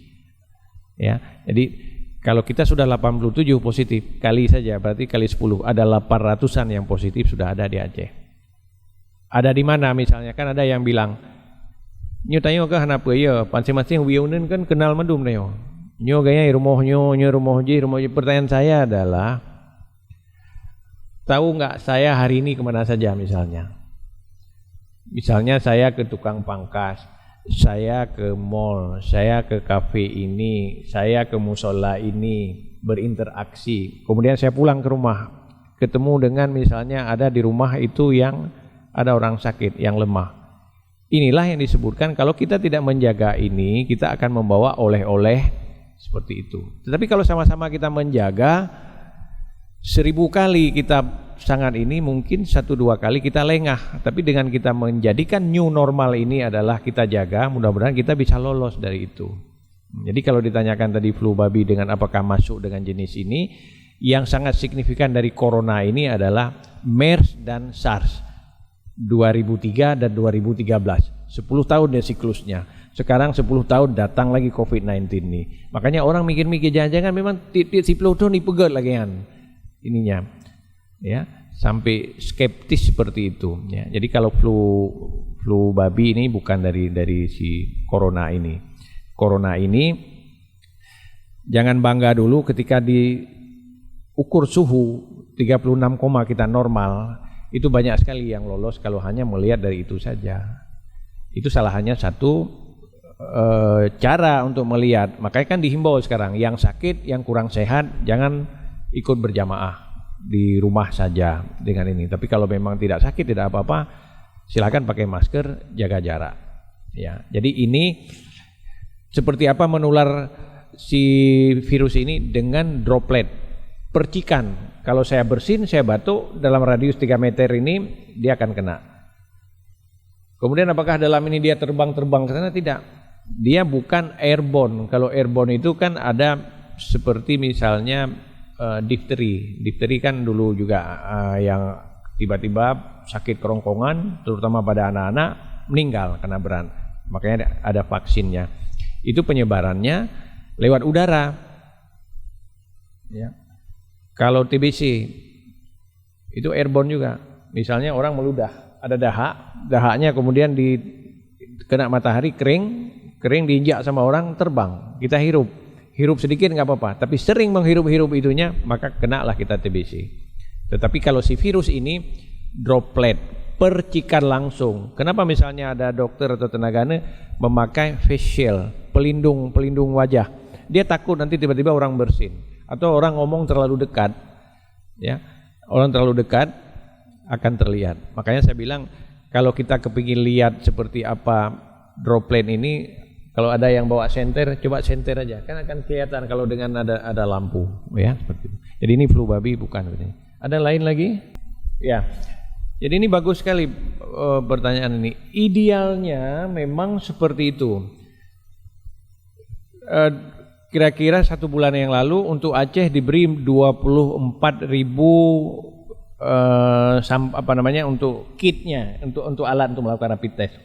Ya. Jadi kalau kita sudah 87 positif kali saja berarti kali 10 ada 800-an yang positif sudah ada di Aceh. Ada di mana misalnya kan ada yang bilang nyo tanya ke kenapa ya masing-masing wiunen kan kenal medum nyo. Nyo gaya rumah ji. Pertanyaan saya adalah tahu nggak saya hari ini kemana saja misalnya? Misalnya saya ke tukang pangkas, saya ke mall, saya ke kafe ini, saya ke musola ini berinteraksi. Kemudian saya pulang ke rumah, ketemu dengan misalnya ada di rumah itu yang ada orang sakit yang lemah. Inilah yang disebutkan kalau kita tidak menjaga ini, kita akan membawa oleh-oleh seperti itu. Tetapi kalau sama-sama kita menjaga, 1000 kali kita sangat ini mungkin 1-2 kali kita lengah. Tapi dengan kita menjadikan new normal ini adalah kita jaga, mudah-mudahan kita bisa lolos dari itu. Jadi kalau ditanyakan tadi flu babi dengan apakah masuk dengan jenis ini, yang sangat signifikan dari corona ini adalah MERS dan SARS. 2003 dan 2013 10 tahun ya siklusnya. Sekarang 10 tahun datang lagi COVID-19 nih. Makanya orang mikir-mikir jangan-jangan memang si Pluto nih pegat lagi kan ininya. Ya, sampai skeptis seperti itu ya. Jadi kalau flu babi ini bukan dari si corona ini. Corona ini jangan bangga dulu ketika diukur suhu 36, kita normal. Itu banyak sekali yang lolos kalau hanya melihat dari itu saja. Itu salah hanya satu cara untuk melihat. Makanya kan dihimbau sekarang yang sakit, yang kurang sehat jangan ikut berjamaah, di rumah saja dengan ini. Tapi kalau memang tidak sakit, tidak apa-apa, silakan pakai masker, jaga jarak. Ya, jadi ini seperti apa menular si virus ini dengan droplet, percikan. Kalau saya bersin, saya batuk dalam radius 3 meter ini dia akan kena. Kemudian apakah dalam ini dia terbang-terbang ke sana? Tidak. Dia bukan airborne. Kalau airborne itu kan ada seperti misalnya difteri. Difteri kan dulu juga yang tiba-tiba sakit kerongkongan, terutama pada anak-anak, meninggal karena berat. Makanya ada vaksinnya. Itu penyebarannya lewat udara. Ya. Kalau TBC itu airborne juga. Misalnya orang meludah, ada dahaknya kemudian kena matahari kering diinjak sama orang terbang. Kita hirup sedikit nggak apa-apa, tapi sering menghirup itunya maka kenalah kita TBC. Tetapi kalau si virus ini droplet, percikan langsung. Kenapa misalnya ada dokter atau tenaganya memakai face shield, pelindung wajah? Dia takut nanti tiba-tiba orang bersin. atau orang ngomong terlalu dekat, ya. Orang terlalu dekat akan terlihat. Makanya saya bilang kalau kita kepingin lihat seperti apa droplet ini, kalau ada yang bawa senter, coba senter aja, kan akan kelihatan kalau dengan ada lampu, ya seperti itu. Jadi ini flu babi bukan. Ada lain lagi? Ya. Jadi ini bagus sekali pertanyaan ini. Idealnya memang seperti itu. Kira-kira 1 bulan yang lalu untuk Aceh diberi 24.000 untuk kitnya, untuk alat untuk melakukan rapid test.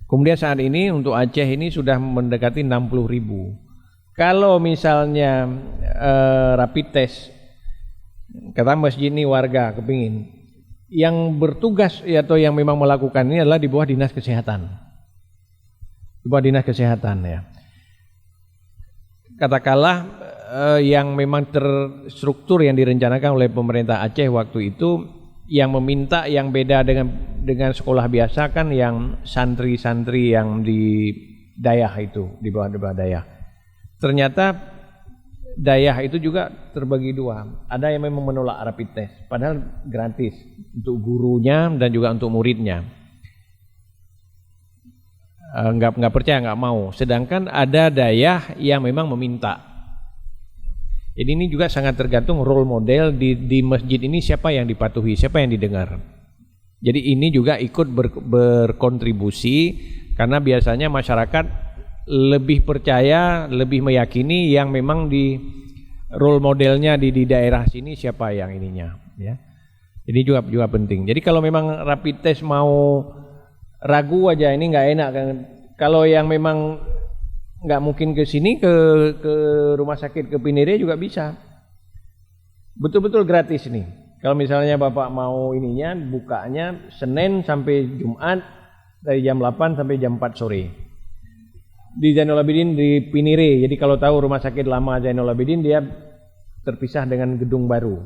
Kemudian saat ini untuk Aceh ini sudah mendekati 60.000. Kalau misalnya rapid test, kata masjid ini warga kepingin, yang bertugas atau yang memang melakukan ini adalah di bawah dinas kesehatan. Di bawah dinas kesehatan ya. Katakanlah yang memang terstruktur yang direncanakan oleh pemerintah Aceh waktu itu, yang meminta yang beda dengan sekolah biasa kan yang santri-santri yang di Dayah itu, di bawah Dayah. Ternyata Dayah itu juga terbagi dua. Ada yang memang menolak rapid test, padahal gratis untuk gurunya dan juga untuk muridnya. Nggak percaya, nggak mau. Sedangkan ada Dayah yang memang meminta. Jadi ini juga sangat tergantung role model di masjid ini, siapa yang dipatuhi, siapa yang didengar. Jadi ini juga ikut berkontribusi, karena biasanya masyarakat lebih percaya, lebih meyakini yang memang di role modelnya di daerah sini siapa yang ininya, ya. Ini juga penting. Jadi kalau memang rapid test mau ragu aja ini nggak enak kan. Kalau yang memang nggak mungkin ke sini ke rumah sakit ke Pinire juga bisa. Betul-betul gratis nih. Kalau misalnya Bapak mau ininya bukanya Senin sampai Jumat dari jam 8 sampai jam 4 sore. Di Zainul Abidin di Pinire. Jadi kalau tahu rumah sakit lama Zainul Abidin, dia terpisah dengan gedung baru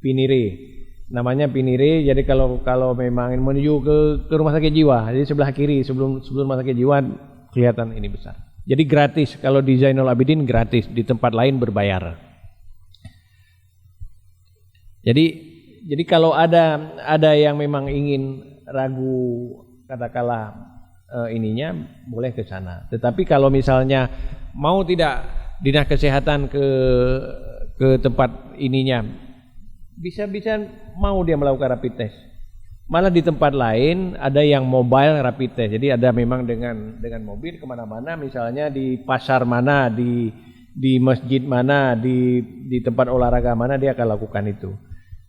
Pinire. Namanya Pinire. Jadi kalau memang menuju ke rumah sakit jiwa, jadi sebelah kiri sebelum rumah sakit jiwa kelihatan ini besar. Jadi gratis, kalau di Zainul Abidin gratis, di tempat lain berbayar. Jadi kalau ada yang memang ingin ragu katakanlah ininya, boleh ke sana. Tetapi kalau misalnya mau tidak dinas kesehatan ke tempat ininya, bisa mau dia melakukan rapid test. Malah di tempat lain ada yang mobile rapid test. Jadi ada memang dengan mobil kemana-mana, misalnya di pasar mana, di masjid mana, di tempat olahraga mana, dia akan lakukan itu.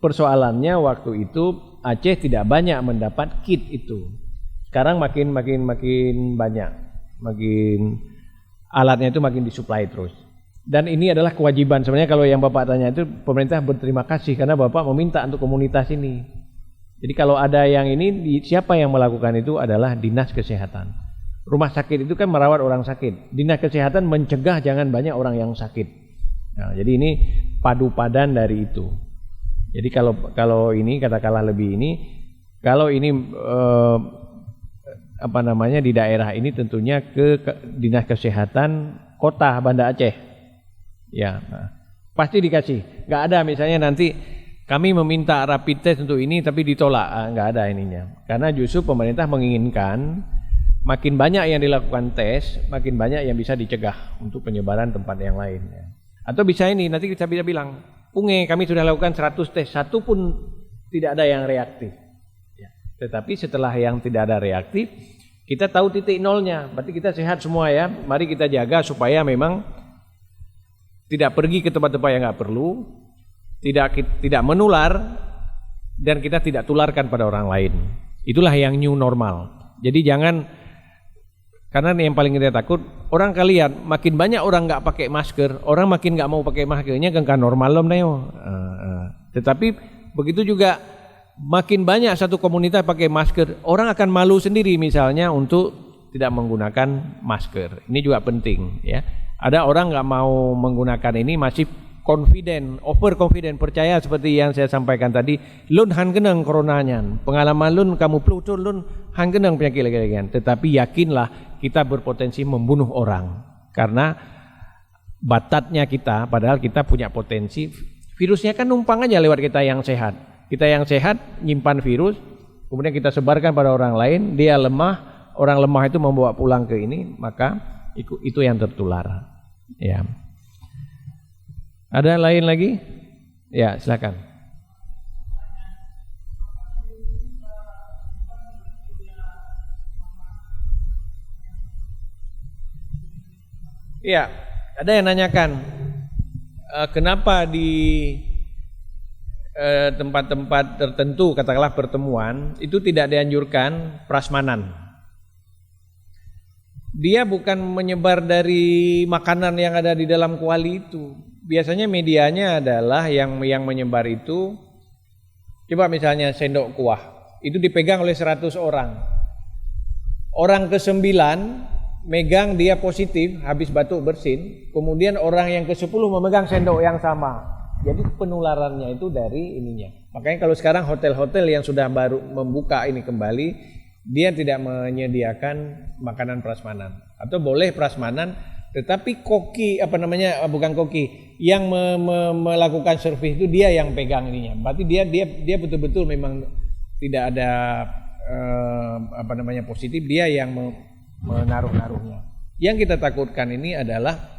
Persoalannya waktu itu Aceh tidak banyak mendapat kit itu. Sekarang makin banyak, makin alatnya itu makin disuplai terus. Dan ini adalah kewajiban sebenarnya. Kalau yang Bapak tanya itu, pemerintah berterima kasih karena Bapak meminta untuk komunitas ini. Jadi kalau ada yang ini, siapa yang melakukan itu adalah dinas kesehatan. Rumah sakit itu kan merawat orang sakit. Dinas kesehatan mencegah jangan banyak orang yang sakit. Nah, jadi ini padu padan dari itu. Jadi kalau ini katakanlah lebih ini, kalau ini di daerah ini tentunya ke dinas kesehatan kota Banda Aceh. Ya, pasti dikasih. Nggak ada misalnya nanti kami meminta rapid test untuk ini tapi ditolak, nggak ada ininya. Karena justru pemerintah menginginkan makin banyak yang dilakukan tes, makin banyak yang bisa dicegah untuk penyebaran tempat yang lain. Atau bisa ini, nanti kita bisa bilang, Punge kami sudah lakukan 100 tes, satu pun tidak ada yang reaktif. Ya. Tetapi setelah yang tidak ada reaktif, kita tahu titik nolnya, berarti kita sehat semua ya. Mari kita jaga supaya memang tidak pergi ke tempat-tempat yang nggak perlu, tidak menular, dan kita tidak tularkan pada orang lain. Itulah yang new normal. Jadi jangan, karena yang paling kita takut, orang kalian makin banyak orang nggak pakai masker, orang makin nggak mau pakai maskernya kan normal loh nih. Tetapi begitu juga makin banyak satu komunitas pakai masker, orang akan malu sendiri misalnya untuk tidak menggunakan masker. Ini juga penting ya. Ada orang nggak mau menggunakan ini, masih confident, over confident, percaya seperti yang saya sampaikan tadi, lun han kenang coronanya, pengalaman lun kamu plutur lun han kenang penyakit lagi. Tetapi yakinlah kita berpotensi membunuh orang, karena batatnya kita, padahal kita punya potensi. Virusnya kan numpang aja lewat kita yang sehat. Kita yang sehat nyimpan virus, kemudian kita sebarkan pada orang lain, dia lemah, orang lemah itu membawa pulang ke ini, maka itu yang tertular. Ya. Ada lain lagi? Ya, silakan. Iya, ada yang nanyakan kenapa di tempat-tempat tertentu, katakanlah pertemuan, itu tidak dianjurkan prasmanan. Dia bukan menyebar dari makanan yang ada di dalam kuali itu. Biasanya medianya adalah yang menyebar itu, coba misalnya sendok kuah, itu dipegang oleh 100 orang. Orang ke-9 megang dia positif, habis batuk bersin, kemudian orang yang ke-10 memegang sendok yang sama. Jadi penularannya itu dari ininya. Makanya kalau sekarang hotel-hotel yang sudah baru membuka ini kembali, dia tidak menyediakan makanan prasmanan. Atau boleh prasmanan, tetapi bukan koki, yang melakukan servis itu dia yang pegang ininya. Berarti dia betul-betul memang tidak ada positif, dia yang menaruh-naruhnya. Yang kita takutkan ini adalah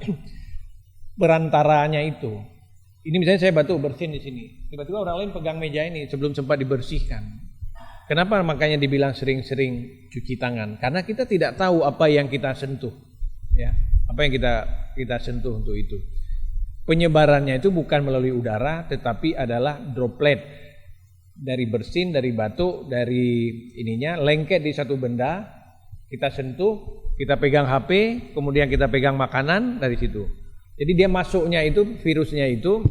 perantaranya itu. Ini misalnya saya batuk bersin di sini, tiba-tiba orang lain pegang meja ini sebelum sempat dibersihkan. Kenapa makanya dibilang sering-sering cuci tangan? Karena kita tidak tahu apa yang kita sentuh, ya, apa yang kita sentuh untuk itu. Penyebarannya itu bukan melalui udara, tetapi adalah droplet dari bersin, dari batuk, dari ininya lengket di satu benda. Kita sentuh, kita pegang HP, kemudian kita pegang makanan dari situ. Jadi dia masuknya itu, virusnya itu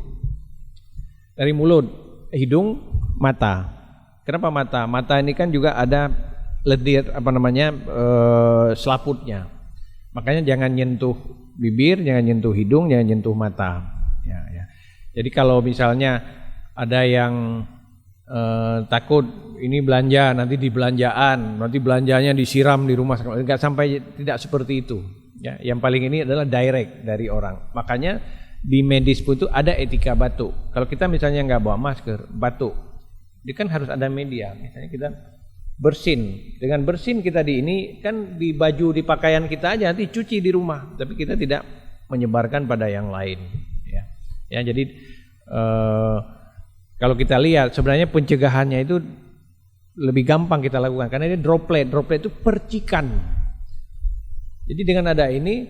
dari mulut, hidung, mata. Kenapa mata? Mata ini kan juga ada lendir selaputnya. Makanya jangan nyentuh bibir, jangan nyentuh hidung, jangan nyentuh mata. Ya. Jadi kalau misalnya ada yang takut ini belanja, nanti di belanjaan, nanti belanjanya disiram di rumah, enggak, sampai tidak seperti itu. Ya, yang paling ini adalah direct dari orang. Makanya di medis pun itu ada etika batuk. Kalau kita misalnya nggak bawa masker, batuk, dia kan harus ada media. Misalnya kita bersin, dengan bersin kita di ini kan di baju, di pakaian kita aja, nanti cuci di rumah, tapi kita tidak menyebarkan pada yang lain. Ya, jadi kalau kita lihat sebenarnya pencegahannya itu lebih gampang kita lakukan karena ini droplet itu percikan. Jadi dengan ada ini,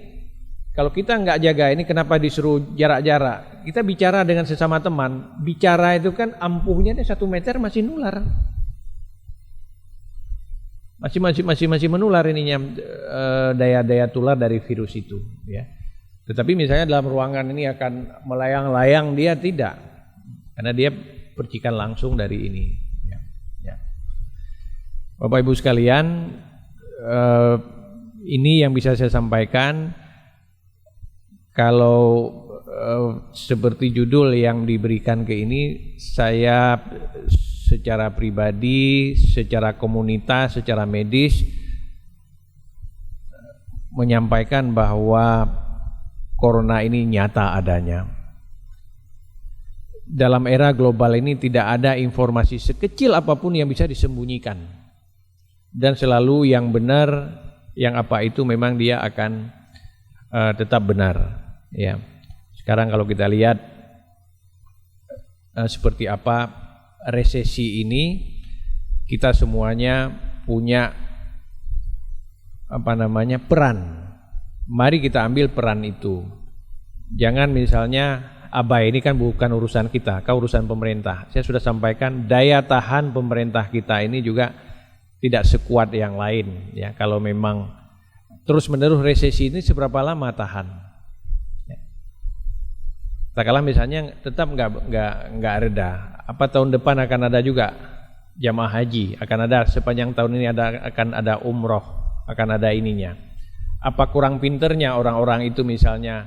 kalau kita nggak jaga ini, kenapa disuruh jarak-jarak? Kita bicara dengan sesama teman, bicara itu kan ampuhnya 1 meter masih nular, masih menular ininya, daya tular dari virus itu. Ya. Tetapi misalnya dalam ruangan ini akan melayang-layang, dia tidak, karena dia percikan langsung dari ini. Ya. Bapak Ibu sekalian, ini yang bisa saya sampaikan. Kalau seperti judul yang diberikan ke ini, saya secara pribadi, secara komunitas, secara medis menyampaikan bahwa corona ini nyata adanya. Dalam era global ini tidak ada informasi sekecil apapun yang bisa disembunyikan. Dan selalu yang benar, yang apa itu memang dia akan tetap benar. Ya. Sekarang kalau kita lihat seperti apa resesi ini, kita semuanya punya peran. Mari kita ambil peran itu. Jangan misalnya abai, ini kan bukan urusan kita, urusan pemerintah. Saya sudah sampaikan daya tahan pemerintah kita ini juga tidak sekuat yang lain. Ya, kalau memang terus-menerus resesi ini seberapa lama tahan? Ya. Katakanlah misalnya tetap nggak reda, apa tahun depan akan ada juga jamaah haji, akan ada sepanjang tahun ini akan ada umroh, akan ada ininya. Apa kurang pinternya orang-orang itu misalnya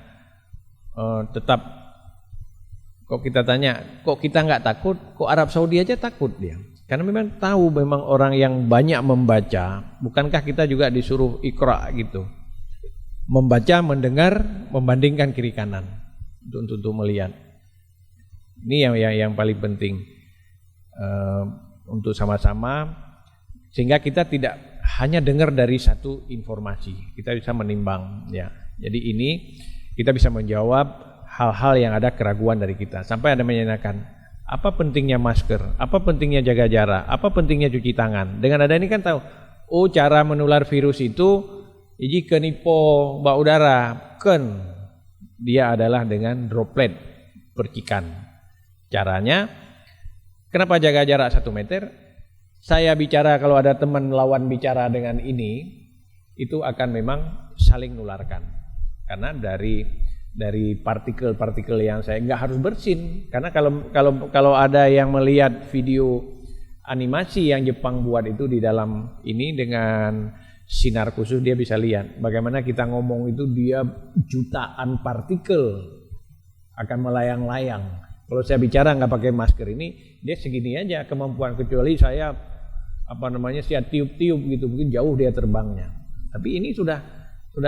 tetap. Kok kita tanya, kok kita nggak takut? Kok Arab Saudi aja takut dia? Karena memang tahu memang orang yang banyak membaca, bukankah kita juga disuruh Iqra gitu? membaca, mendengar, membandingkan kiri kanan untuk melihat. Ini yang paling penting untuk sama-sama, sehingga kita tidak hanya dengar dari satu informasi, kita bisa menimbang ya. Jadi ini kita bisa menjawab hal-hal yang ada keraguan dari kita. Sampai ada menanyakan, apa pentingnya masker, apa pentingnya jaga jarak, apa pentingnya cuci tangan. Dengan ada ini kan tahu, oh cara menular virus itu iji kenipo bak udara, kan dia adalah dengan droplet, percikan. Caranya, kenapa jaga jarak 1 meter? Saya bicara, kalau ada teman lawan bicara dengan ini, itu akan memang saling nularkan. Karena dari partikel-partikel yang saya nggak harus bersin. Karena kalau ada yang melihat video animasi yang Jepang buat itu di dalam ini dengan sinar khusus, dia bisa lihat bagaimana kita ngomong itu dia jutaan partikel akan melayang-layang. Kalau saya bicara nggak pakai masker ini, dia segini aja kemampuan, kecuali saya saya tiup-tiup gitu, mungkin jauh dia terbangnya. Tapi ini sudah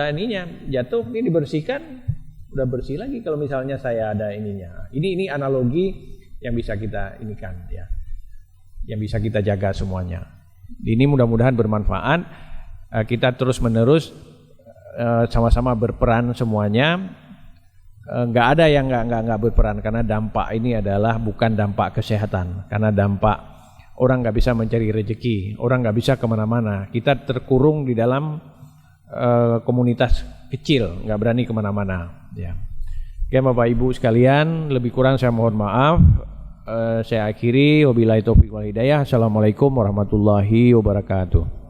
ininya jatuh, ini dibersihkan, udah bersih lagi kalau misalnya saya ada ininya. Ini analogi yang bisa kita inikan ya, yang bisa kita jaga semuanya. Ini mudah-mudahan bermanfaat. Kita terus menerus sama-sama berperan semuanya. Nggak ada yang nggak berperan, karena dampak ini adalah bukan dampak kesehatan, karena dampak orang nggak bisa mencari rezeki, orang nggak bisa kemana-mana. Kita terkurung di dalam komunitas kecil, nggak berani kemana-mana. Ya. Oke Bapak Ibu sekalian, lebih kurang saya mohon maaf. Saya akhiri, wabillahi taufiq wal hidayah. Assalamualaikum warahmatullahi wabarakatuh.